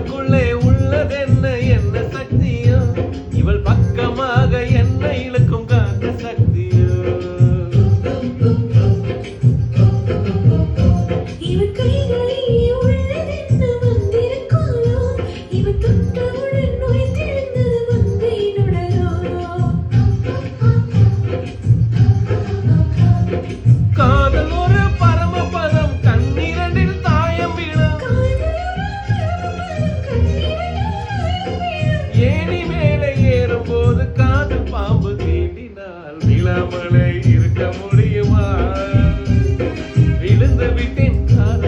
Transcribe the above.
இவளுக்குள்ளே உள்ளதென்ன என்ன சக்தியோ இவள் பக்கமாக என்ன இழுக்கும் காந்த சக்தியோ இவன் கைகளிலே உள்ளதென்ன வந்திருக்காளோ இவன் தொட்டவுடன் நுழைந்திருந்தது மங்கையினுடலோ காதல் ஒரு பரமபதம் கண்ணீரண்டில் தாயம் விழும் ஏணி மேலே ஏறும் போது காதல் பாம்பு தீண்டினால் விழாமலே இருக்க முடியுமா விழுந்து விட்டேன் காதல்